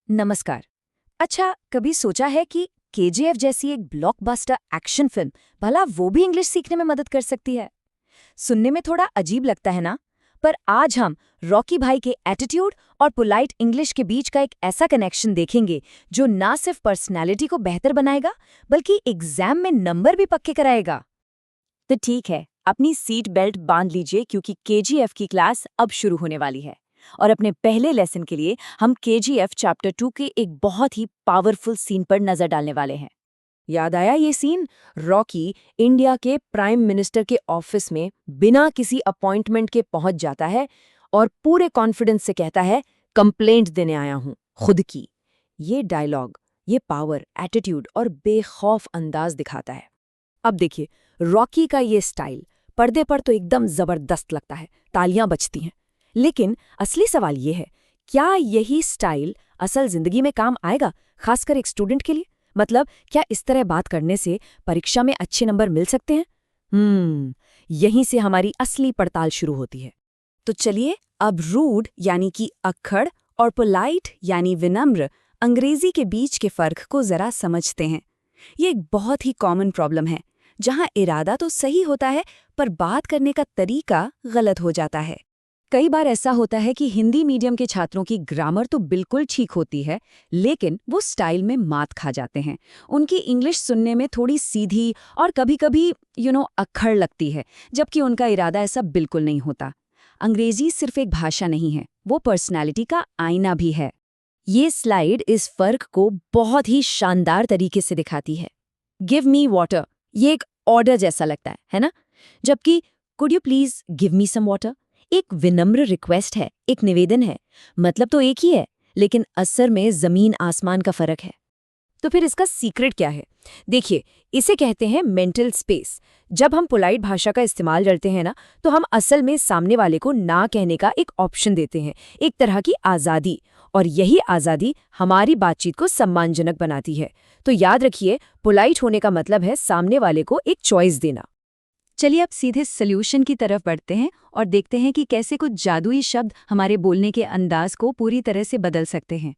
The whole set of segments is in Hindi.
नमस्कार। अच्छा, कभी सोचा है कि केजीएफ जैसी एक ब्लॉकबस्टर एक्शन फिल्म भला वो भी इंग्लिश सीखने में मदद कर सकती है? सुनने में थोड़ा अजीब लगता है ना? पर आज हम रॉकी भाई के एटीट्यूड और पोलाइट इंग्लिश के बीच का एक ऐसा कनेक्शन देखेंगे जो ना सिर्फ पर्सनैलिटी को बेहतर बनाएगा बल्कि एग्जाम में नंबर भी पक्के कराएगा। तो ठीक है, अपनी सीट बेल्ट बांध लीजिए क्योंकि केजीएफ की क्लास अब शुरू होने वाली है। और अपने पहले लेसन के लिए हम केजीएफ चैप्टर 2 के एक बहुत ही पावरफुल सीन पर नजर डालने वाले हैं। याद आया ये सीन? रॉकी इंडिया के प्राइम मिनिस्टर के ऑफिस में बिना किसी अपॉइंटमेंट के पहुंच जाता है और पूरे कॉन्फिडेंस से कहता है, कंप्लेंट देने आया हूं, खुद की। ये डायलॉग, ये पावर, एटीट्यूड और बेखौफ अंदाज दिखाता है। अब देखिए, रॉकी का ये स्टाइल पर्दे पर तो एकदम जबरदस्त लगता है, तालियां बजती हैं। लेकिन असली सवाल ये है, क्या यही स्टाइल असल जिंदगी में काम आएगा, खासकर एक स्टूडेंट के लिए? मतलब क्या इस तरह बात करने से परीक्षा में अच्छे नंबर मिल सकते हैं? यहीं से हमारी असली पड़ताल शुरू होती है। तो चलिए अब रूड यानी कि अक्खड़ और पोलाइट यानी विनम्र अंग्रेजी के बीच के फर्क को जरा समझते हैं। ये एक बहुत ही कॉमन प्रॉब्लम है, जहां इरादा तो सही होता है पर बात करने का तरीका गलत हो जाता है। कई बार ऐसा होता है कि हिंदी मीडियम के छात्रों की ग्रामर तो बिल्कुल ठीक होती है, लेकिन वो स्टाइल में मात खा जाते हैं। उनकी इंग्लिश सुनने में थोड़ी सीधी और कभी-कभी अक्खड़ लगती है, जबकि उनका इरादा ऐसा बिल्कुल नहीं होता। अंग्रेजी सिर्फ एक भाषा नहीं है, वो पर्सनैलिटी का आईना भी है। ये स्लाइड इस फर्क को बहुत ही शानदार तरीके से दिखाती है। गिव मी वाटर, ये एक ऑर्डर जैसा लगता है ना? जबकि could you please give me some water एक विनम्र रिक्वेस्ट है, एक निवेदन है। मतलब तो एक ही है, लेकिन असर में जमीन आसमान का फर्क है। तो फिर इसका सीक्रेट क्या है? देखिए, इसे कहते हैं मेंटल स्पेस। जब हम पोलाइट भाषा का इस्तेमाल करते हैं ना, तो हम असल में सामने वाले को ना कहने का एक ऑप्शन देते हैं, एक तरह की आज़ादी। और यही आज़ादी हमारी बातचीत को सम्मानजनक बनाती है। तो याद रखिए, पोलाइट होने का मतलब है सामने वाले को एक चॉइस देना। चलिए अब सीधे सॉल्यूशन की तरफ बढ़ते हैं और देखते हैं कि कैसे कुछ जादुई शब्द हमारे बोलने के अंदाज को पूरी तरह से बदल सकते हैं।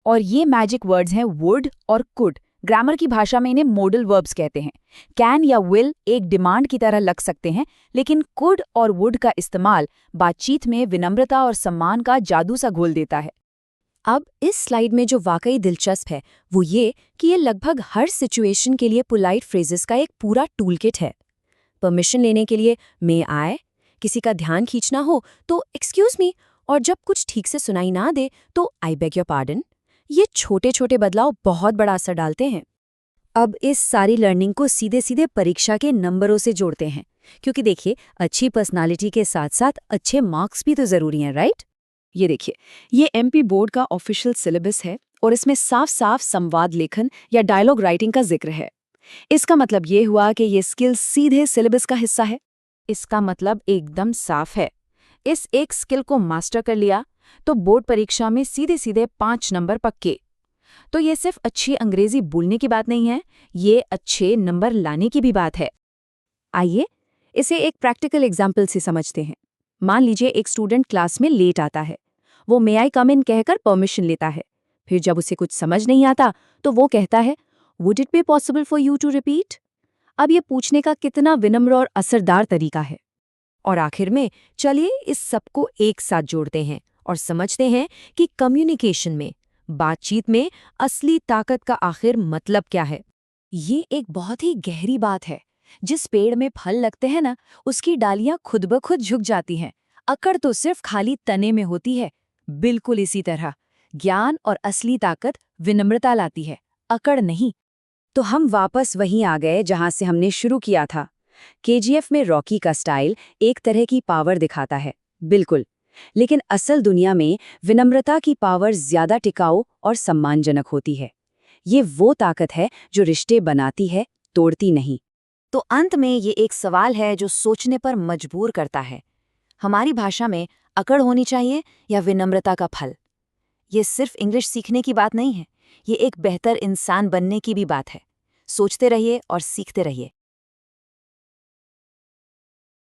और ये मैजिक वर्ड्स हैं वुड और कुड। ग्रामर की भाषा में इन्हें मॉडल वर्ब्स कहते हैं। कैन या विल एक डिमांड की तरह लग सकते हैं, लेकिन कुड और वुड का इस्तेमाल बातचीत में विनम्रता और सम्मान का जादू सा घोल देता है। अब इस स्लाइड में जो वाकई दिलचस्प है वो ये कि ये लगभग हर सिचुएशन के लिए पोलाइट फ्रेजेस का एक पूरा टूलकिट है। परमिशन लेने के लिए मे आई, किसी का ध्यान खींचना हो तो एक्सक्यूज मी, और जब कुछ ठीक से सुनाई ना दे तो आई बेग योर पार्डन। ये छोटे छोटे बदलाव बहुत बड़ा असर डालते हैं। अब इस सारी लर्निंग को सीधे सीधे परीक्षा के नंबरों से जोड़ते हैं, क्योंकि देखिए, अच्छी पर्सनालिटी के साथ साथ अच्छे मार्क्स भी तो जरूरी हैं, राइट? ये देखिए, ये एमपी बोर्ड का ऑफिशियल सिलेबस है और इसमें साफ साफ संवाद लेखन या डायलॉग राइटिंग का जिक्र है। इसका मतलब ये हुआ कि ये स्किल सीधे सिलेबस का हिस्सा है। इसका मतलब एकदम साफ है, इस एक स्किल को मास्टर कर लिया तो बोर्ड परीक्षा में सीधे सीधे 5 नंबर पक्के। तो ये सिर्फ अच्छी अंग्रेजी बोलने की बात नहीं है, ये अच्छे नंबर लाने की भी बात है। आइए इसे एक प्रैक्टिकल एग्जाम्पल से समझते हैं। मान लीजिए एक स्टूडेंट क्लास में लेट आता है। वो मे आई कम इन कहकर परमिशन लेता है। फिर जब उसे कुछ समझ नहीं आता तो वो कहता है, would it be possible for you to repeat? अब ये पूछने का कितना विनम्र और असरदार तरीका है। और आखिर में चलिए इस सबको एक साथ जोड़ते हैं और समझते हैं कि कम्युनिकेशन में, बातचीत में असली ताकत का आखिर मतलब क्या है। ये एक बहुत ही गहरी बात है। जिस पेड़ में फल लगते हैं ना, उसकी डालियां खुद ब खुद झुक जाती हैं। अकड़ तो सिर्फ खाली तने में होती है। बिल्कुल इसी तरह ज्ञान और असली ताकत विनम्रता लाती है, अकड़ नहीं। तो हम वापस वहीं आ गए जहां से हमने शुरू किया था। केजीएफ में रॉकी का स्टाइल एक तरह की पावर दिखाता है, बिल्कुल, लेकिन असल दुनिया में विनम्रता की पावर ज्यादा टिकाऊ और सम्मानजनक होती है। ये वो ताकत है जो रिश्ते बनाती है, तोड़ती नहीं। तो अंत में ये एक सवाल है जो सोचने पर मजबूर करता है। हमारी भाषा में अकड़ होनी चाहिए या विनम्रता का फल? ये सिर्फ इंग्लिश सीखने की बात नहीं है, ये एक बेहतर इंसान बनने की भी बात है। सोचते रहिए और सीखते रहिए।